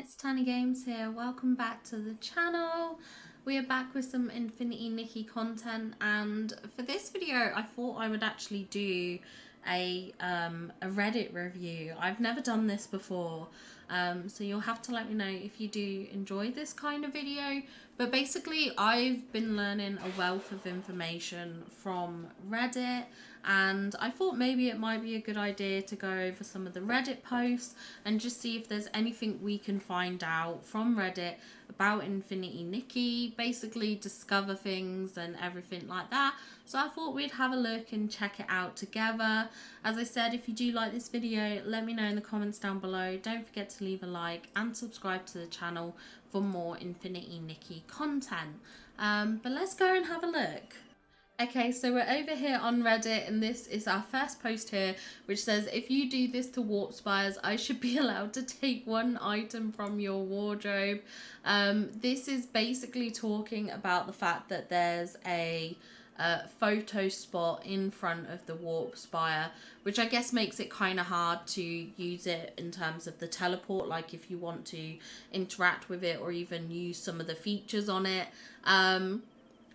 it's Tiny Games here. Welcome back to the channel. We are back with some Infinity Nikki content, and for this video I thought I would actually do a Reddit review. I've never done this before, so you'll have to let me know if you do enjoy this kind of video. But basically I've been learning a wealth of information from Reddit, and I thought maybe it might be a good idea to go over some of the Reddit posts and just see if there's anything we can find out from Reddit about Infinity Nikki, basically discover things and everything like that. So I thought we'd have a look and check it out together. As I said, if you do like this video, let me know in the comments down below. Don't forget to leave a like and subscribe to the channel for more Infinity Nikki content. But let's go and have a look. Okay, so we're over here on Reddit, and this is our first post here, which says, if you do this to warp spires, I should be allowed to take one item from your wardrobe. This is basically talking about the fact that there's a photo spot in front of the warp spire, which I guess makes it kind of hard to use it in terms of the teleport, like if you want to interact with it or even use some of the features on it.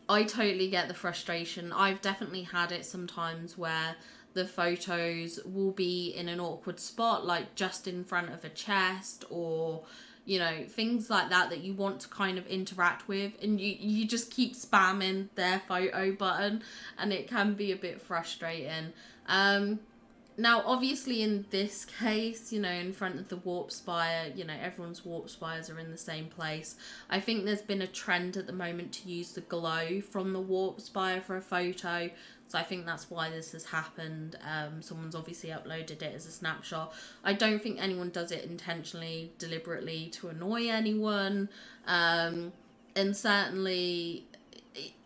I totally get the frustration. I've definitely had it sometimes where the photos will be in an awkward spot, like just in front of a chest, or you know, things like that that you want to kind of interact with, and you just keep spamming their photo button, and it can be a bit frustrating. Now, obviously, in this case, you know, in front of the warp spire, you know, everyone's warp spires are in the same place. I think there's been a trend at the moment to use the glow from the warp spire for a photo. So I think that's why this has happened. Someone's obviously uploaded it as a snapshot. I don't think anyone does it intentionally, deliberately to annoy anyone. And certainly,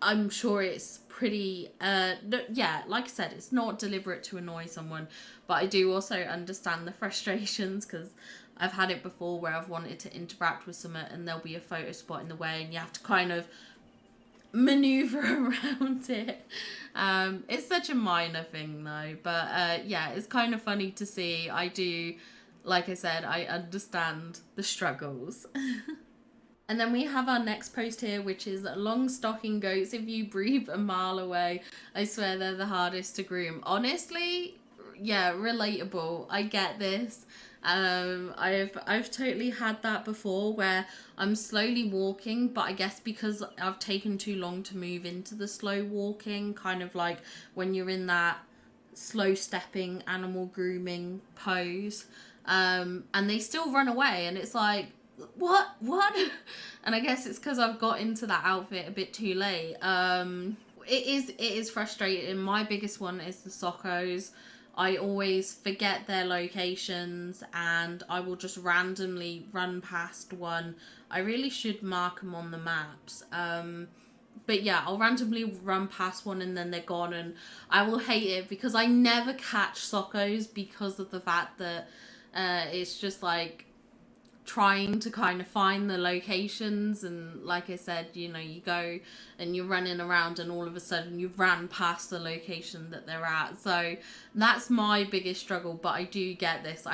I'm sure it's pretty yeah, like I said, it's not deliberate to annoy someone, but I do also understand the frustrations, because I've had it before where I've wanted to interact with someone and there'll be a photo spot in the way and you have to kind of maneuver around it. It's such a minor thing though, but yeah, it's kind of funny to see. I do, like I said, I understand the struggles. And then we have our next post here, which is long stocking goats. If you breathe a mile away, I swear they're the hardest to groom. Honestly, yeah, relatable. I get this. I've totally had that before where I'm slowly walking, but I guess because I've taken too long to move into the slow walking, kind of like when you're in that slow stepping animal grooming pose, and they still run away, and it's like, what and I guess it's because I've got into that outfit a bit too late. It is frustrating. My biggest one is the sockos. I always forget their locations and I will just randomly run past one. I really should mark them on the maps. But yeah, I'll randomly run past one and then they're gone, and I will hate it because I never catch sockos because of the fact that it's just like trying to kind of find the locations, and like I said, you know, you go and you're running around and all of a sudden you've ran past the location that they're at. So that's my biggest struggle, but I do get this.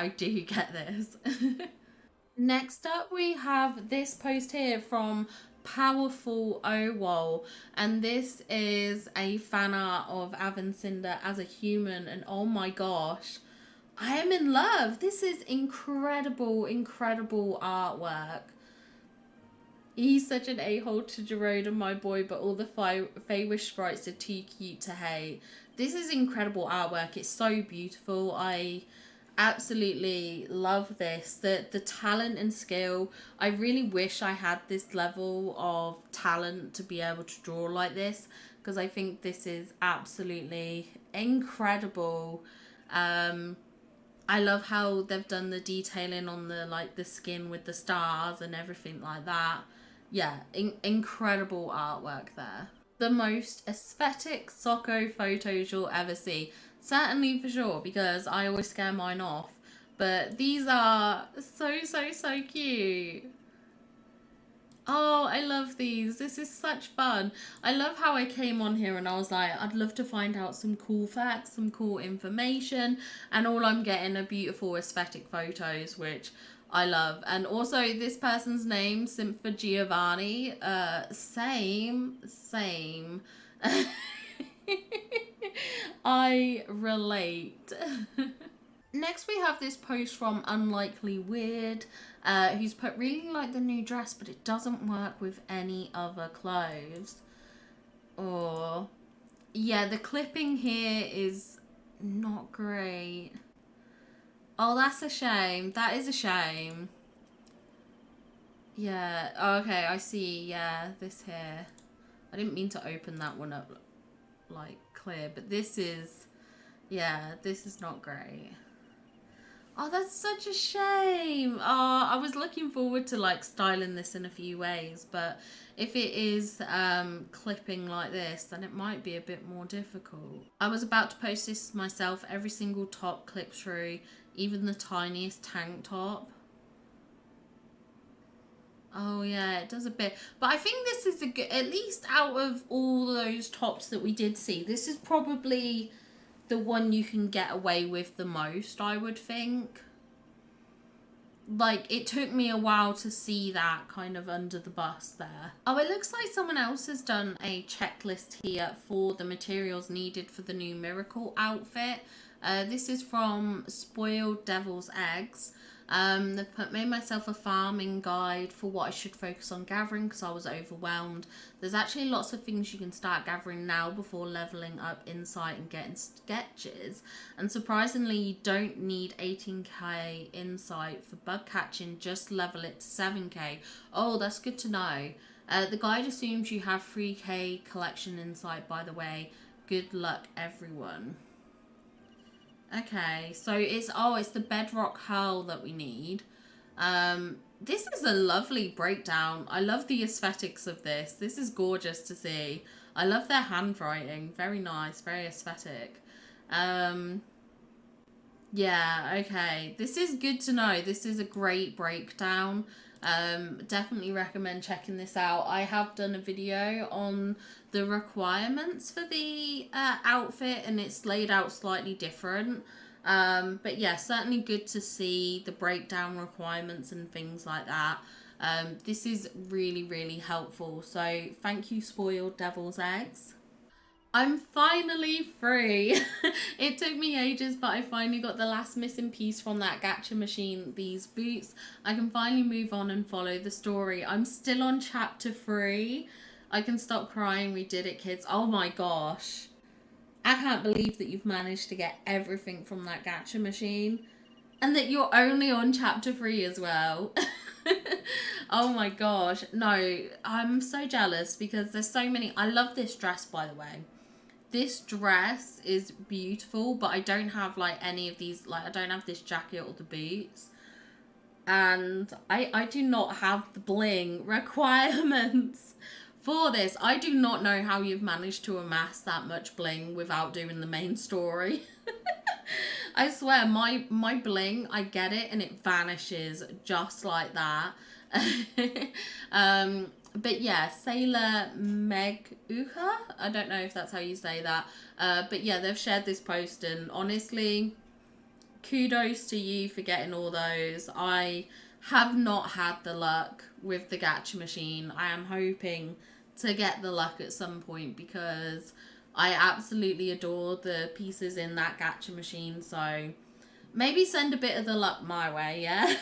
Next up we have this post here from Powerful Owol, and this is a fan art of Avancinder as a human, and oh my gosh, I am in love. This is incredible, incredible artwork. He's such an a-hole to Gerode and my boy, but all the Fey-Wish sprites are too cute to hate. This is incredible artwork. It's so beautiful. I absolutely love this. The talent and skill. I really wish I had this level of talent to be able to draw like this, because I think this is absolutely incredible. I love how they've done the detailing on the like the skin with the stars and everything like that. Yeah, incredible artwork there. The most aesthetic Socko photos you'll ever see. Certainly, for sure, because I always scare mine off. But these are so cute. Oh, I love these. This is such fun. I love how I came on here and I was like, I'd love to find out some cool facts, some cool information, and all I'm getting are beautiful aesthetic photos, which I love. And also this person's name, Simpha Giovanni, same. I relate. Next we have this post from Unlikely Weird, who's put, really like the new dress, but it doesn't work with any other clothes. Or, yeah, the clipping here is not great. Oh, that's a shame. That is a shame. Yeah, oh, okay, I see, yeah, this here. I didn't mean to open that one up, like, clear, but this is, yeah, this is not great. Oh, that's such a shame. Oh, I was looking forward to, like, styling this in a few ways, but if it is clipping like this, then it might be a bit more difficult. I was about to post this myself. Every single top clips through, even the tiniest tank top. Oh yeah, it does a bit. But I think this is a good, at least out of all those tops that we did see, this is probably the one you can get away with the most, I would think. Like, it took me a while to see that kind of under the bus there. Oh, it looks like someone else has done a checklist here for the materials needed for the new Miracle outfit. This is from Spoiled Devil's Eggs. They've put, made myself a farming guide for what I should focus on gathering because I was overwhelmed. There's actually lots of things you can start gathering now before leveling up insight and getting sketches. And surprisingly, you don't need 18k insight for bug catching, just level it to 7k. Oh, that's good to know. The guide assumes you have 3k collection insight, by the way. Good luck, everyone. Okay, so it's the bedrock hurl that we need. This is a lovely breakdown. I love the aesthetics of this. This is gorgeous to see. I love their handwriting. Very nice, very aesthetic. Yeah, okay. This is good to know. This is a great breakdown. Definitely recommend checking this out. I have done a video on the requirements for the outfit and it's laid out slightly different. But yeah, certainly good to see the breakdown requirements and things like that. This is really, really helpful. So thank you, Spoiled Devil's Eggs. I'm finally free. It took me ages, but I finally got the last missing piece from that gacha machine, these boots. I can finally move on and follow the story. I'm still on chapter 3. I can stop crying. We did it, kids. Oh my gosh. I can't believe that you've managed to get everything from that gacha machine. And that you're only on chapter 3 as well. Oh my gosh. No, I'm so jealous because there's so many. I love this dress, by the way. This dress is beautiful, but I don't have like any of these, like I don't have this jacket or the boots. And I do not have the bling requirements for this. I do not know how you've managed to amass that much bling without doing the main story. I swear, my bling, I get it and it vanishes just like that. But yeah, Sailor Meg Uka, I don't know if that's how you say that. But yeah, they've shared this post and honestly, kudos to you for getting all those. I have not had the luck with the gacha machine. I am hoping to get the luck at some point because I absolutely adore the pieces in that gacha machine. So maybe send a bit of the luck my way, yeah?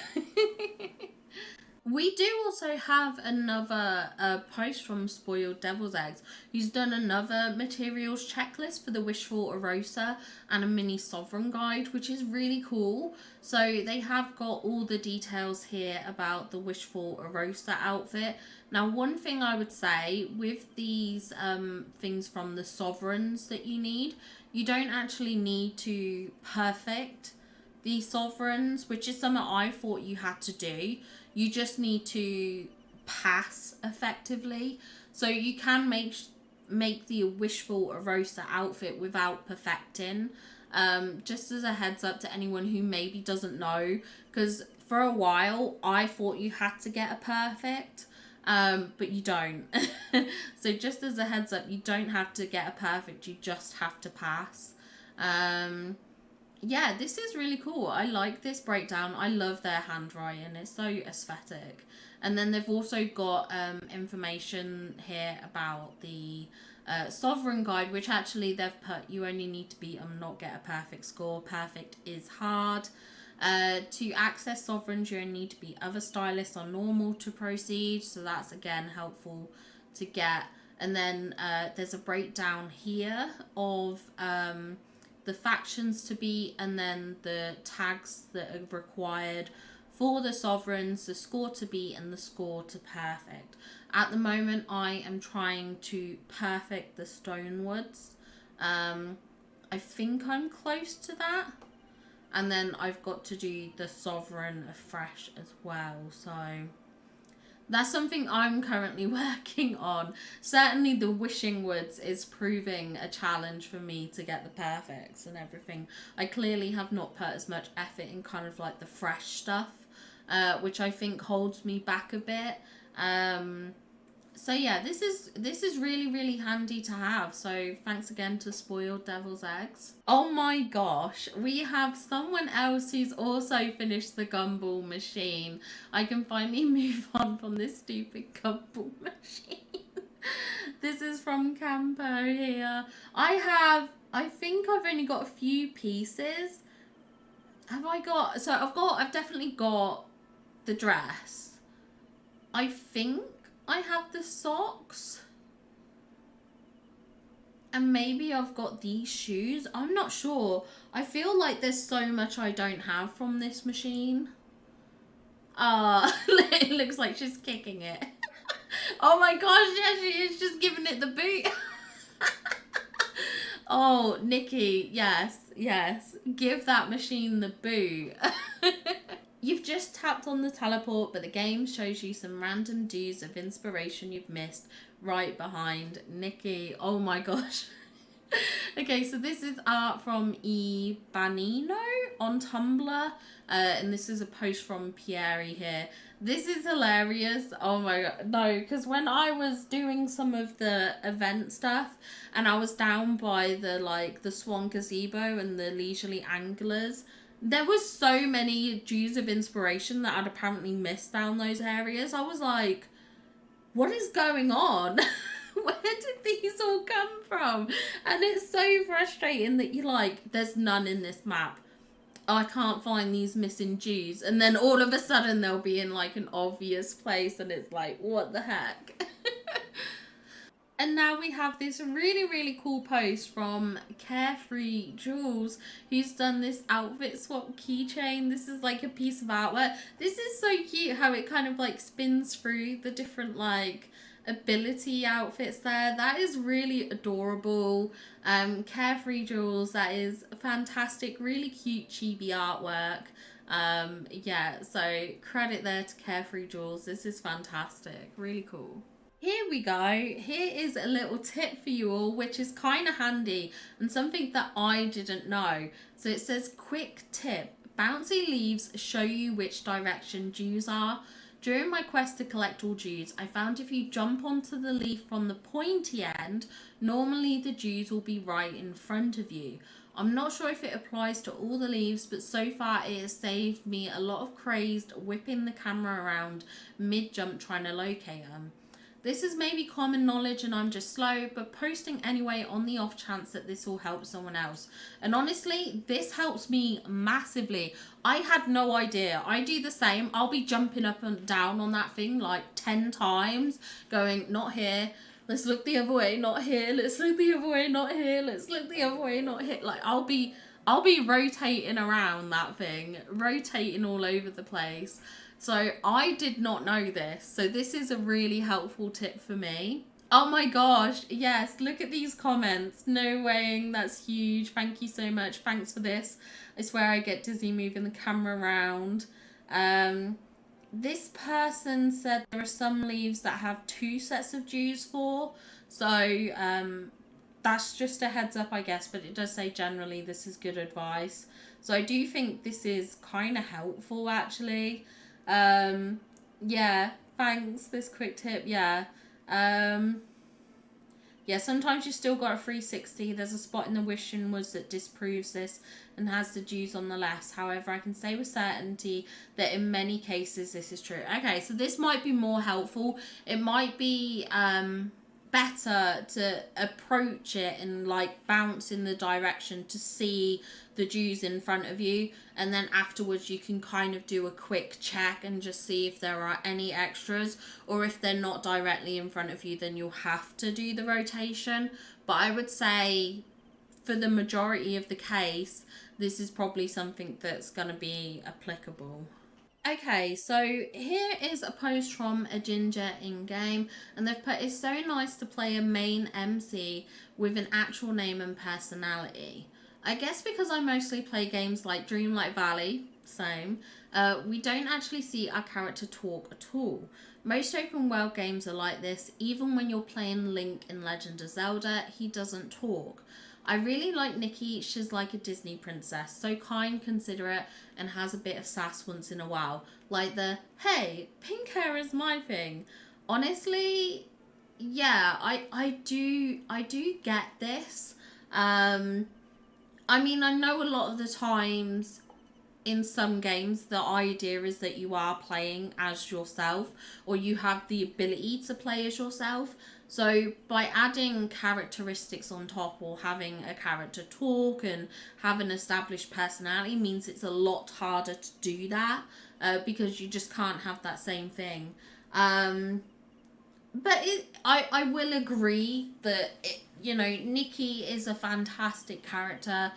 We do also have another post from Spoiled Devil's Eggs, who's done another materials checklist for the Wishful Erosa and a mini Sovereign guide, which is really cool. So they have got all the details here about the Wishful Erosa outfit. Now, one thing I would say with these things from the Sovereigns that you need, you don't actually need to perfect the Sovereigns, which is something I thought you had to do. You just need to pass effectively. So you can make the Wishful Erosa outfit without perfecting. Just as a heads up to anyone who maybe doesn't know, because for a while I thought you had to get a perfect, but you don't. So just as a heads up, you don't have to get a perfect, you just have to pass. yeah, this is really cool. I like this breakdown. I love their handwriting. It's so aesthetic. And then they've also got information here about the sovereign guide, which actually they've put you only need to beat them, not get a perfect score. Perfect is hard. To access sovereigns, you only need to be other stylists or normal to proceed. So that's again helpful to get. And then there's a breakdown here of the factions to beat, and then the tags that are required for the sovereigns, the score to beat, and the score to perfect. At the moment, I am trying to perfect the Stonewoods. I think I'm close to that. And then I've got to do the Sovereign afresh as well. So that's something I'm currently working on. Certainly the Wishing Woods is proving a challenge for me to get the perfects and everything. I clearly have not put as much effort in kind of like the fresh stuff, which I think holds me back a bit. So yeah, this is really, really handy to have. So thanks again to Spoiled Devil's Eggs. Oh my gosh, we have someone else who's also finished the gumball machine. I can finally move on from this stupid gumball machine. This is from Campo here. I think I've only got a few pieces. I've definitely got the dress. I think I have the socks. And maybe I've got these shoes. I'm not sure. I feel like there's so much I don't have from this machine. It looks like she's kicking it. Oh my gosh, yeah, she is just giving it the boot. Oh, Nikki, yes. Give that machine the boot. You've just tapped on the teleport, but the game shows you some random dews of inspiration you've missed right behind Nikki. Oh my gosh. Okay, so this is art from Ibanino on Tumblr. And this is a post from Pieri here. This is hilarious. Oh my god. No, because when I was doing some of the event stuff and I was down by the Swan Gazebo and the Leisurely Anglers, there was so many dews of inspiration that I'd apparently missed down those areas. I was like, what is going on? Where did these all come from? And it's so frustrating that you're like, there's none in this map. Oh, I can't find these missing dews. And then all of a sudden they'll be in like an obvious place and it's like, what the heck? And now we have this really, really cool post from Carefree Jules, who's done this outfit swap keychain. This is like a piece of artwork. This is so cute how it kind of like spins through the different like ability outfits there. That is really adorable. Carefree Jules, that is fantastic. Really cute chibi artwork. Yeah, so credit there to Carefree Jules. This is fantastic. Really cool. Here we go. Here is a little tip for you all, which is kind of handy and something that I didn't know. So it says, quick tip, bouncy leaves show you which direction dews are. During my quest to collect all dews, I found if you jump onto the leaf from the pointy end, normally the dews will be right in front of you. I'm not sure if it applies to all the leaves, but so far it has saved me a lot of crazed whipping the camera around mid-jump trying to locate them. This is maybe common knowledge and I'm just slow, but posting anyway on the off chance that this will help someone else. And honestly, this helps me massively. I had no idea. I do the same. I'll be jumping up and down on that thing like 10 times, going, not here. Let's look the other way, not here. Let's look the other way, not here. Let's look the other way, not here. Like I'll be rotating around that thing, rotating all over the place. So I did not know this. So this is a really helpful tip for me. Oh my gosh. Yes. Look at these comments. No weighing. That's huge. Thank you so much. Thanks for this. I swear I get dizzy moving the camera around. This person said there are some leaves that have 2 sets of dews for. So that's just a heads up, I guess. But it does say generally this is good advice. So I do think this is kind of helpful actually. Yeah, thanks, this quick tip. Yeah, Yeah, sometimes you still got a 360. There's a spot in the wishing woods that disproves this and has the Jews on the left. However, I can say with certainty that in many cases this is true. Okay, so this might be more helpful. It might be better to approach it and like bounce in the direction to see the Jews in front of you, and then afterwards you can kind of do a quick check and just see if there are any extras, or if they're not directly in front of you then you'll have to do the rotation. But I would say for the majority of the case this is probably something that's going to be applicable. Okay, so here is a post from a ginger in-game, and they've put, it's so nice to play a main MC with an actual name and personality. I guess because I mostly play games like Dreamlight Valley, same, we don't actually see our character talk at all. Most open world games are like this. Even when you're playing Link in Legend of Zelda, he doesn't talk. I really like Nikki. She's like a Disney princess, so kind, considerate, and has a bit of sass once in a while. Like the, hey, pink hair is my thing. Honestly, yeah, I do get this. I mean, I know a lot of the times in some games the idea is that you are playing as yourself, or you have the ability to play as yourself. So by adding characteristics on top, or having a character talk and have an established personality, means it's a lot harder to do that, because you just can't have that same thing. But I will agree that Nikki is a fantastic character.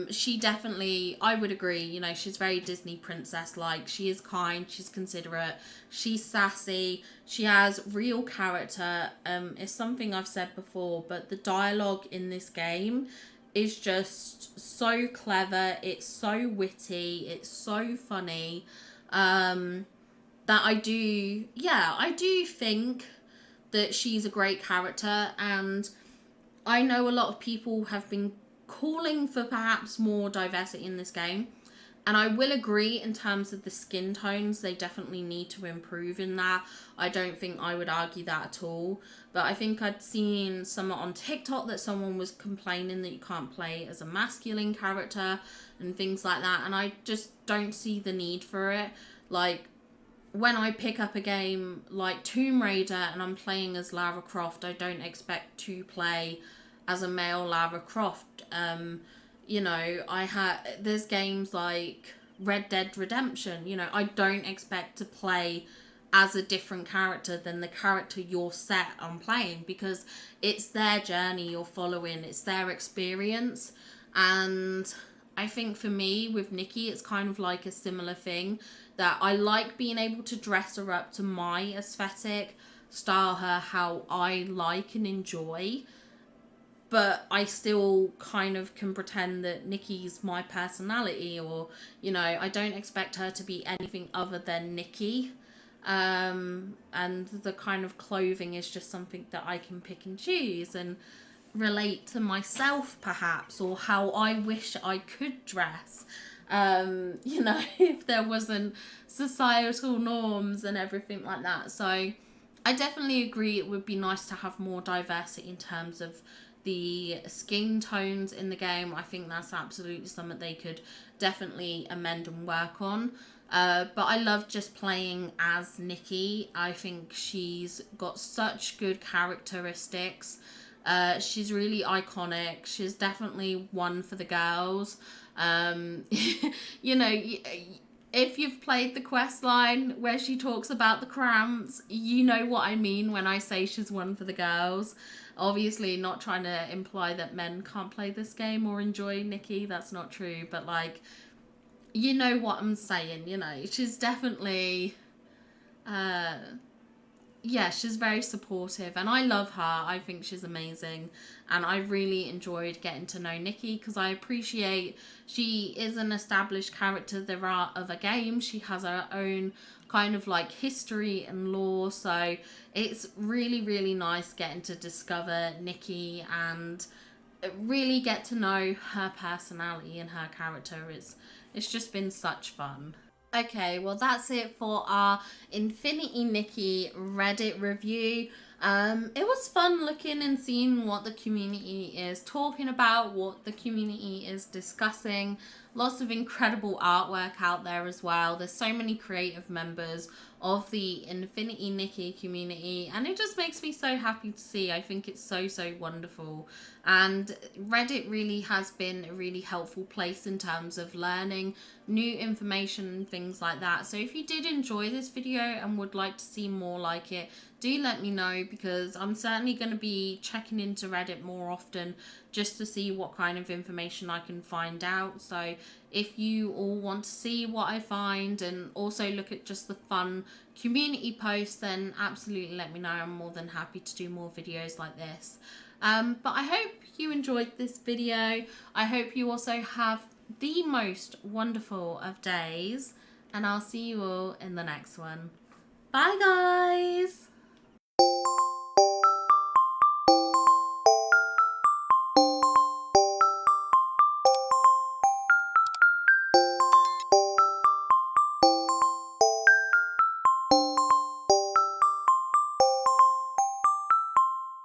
She definitely, I would agree, she's very Disney princess like. She is kind, she's considerate, she's sassy, she has real character. It's something I've said before, but the dialogue in this game is just so clever, it's so witty, it's so funny. That I do think that she's a great character, and I know a lot of people have been calling for perhaps more diversity in this game, and I will agree in terms of the skin tones, they definitely need to improve in that. I don't think I would argue that at all, but I think I'd seen someone on TikTok that someone was complaining that you can't play as a masculine character and things like that, and I just don't see the need for it. Like, when I pick up a game like Tomb Raider and I'm playing as Lara Croft, I don't expect to play as a male Lara Croft. There's games like Red Dead Redemption, I don't expect to play as a different character than the character you're set on playing, because it's their journey you're following, it's their experience. And I think for me with Nikki, it's kind of like a similar thing, that I like being able to dress her up to my aesthetic, style her how I like and enjoy, but I still kind of can pretend that Nikki's my personality, or, I don't expect her to be anything other than Nikki. And the kind of clothing is just something that I can pick and choose and relate to myself perhaps, or how I wish I could dress. If there wasn't societal norms and everything like that. So I definitely agree it would be nice to have more diversity in terms of the skin tones in the game. I think that's absolutely something they could definitely amend and work on. But I love just playing as Nikki. I think she's got such good characteristics. She's really iconic. She's definitely one for the girls. If you've played the quest line where she talks about the cramps, you know what I mean when I say she's one for the girls. Obviously not trying to imply that men can't play this game or enjoy Nikki, that's not true, but like, you know what I'm saying, she's definitely she's very supportive, and I love her. I think she's amazing, and I really enjoyed getting to know Nikki, because I appreciate she is an established character. There are other games, she has her own kind of like history and lore, so it's really, really nice getting to discover Nikki and really get to know her personality and her character. It's just been such fun. Okay, well that's it for our Infinity Nikki Reddit review. It was fun looking and seeing what the community is talking about, what the community is discussing. Lots of incredible artwork out there as well. There's so many creative members of the Infinity Nikki community, and it just makes me so happy to see. I think it's so wonderful, and Reddit really has been a really helpful place in terms of learning new information and things like that. So if you did enjoy this video and would like to see more like it, do let me know, because I'm certainly going to be checking into Reddit more often just to see what kind of information I can find out. So if you all want to see what I find and also look at just the fun community posts, then absolutely let me know. I'm more than happy to do more videos like this. But I hope you enjoyed this video. I hope you also have the most wonderful of days, and I'll see you all in the next one. Bye guys!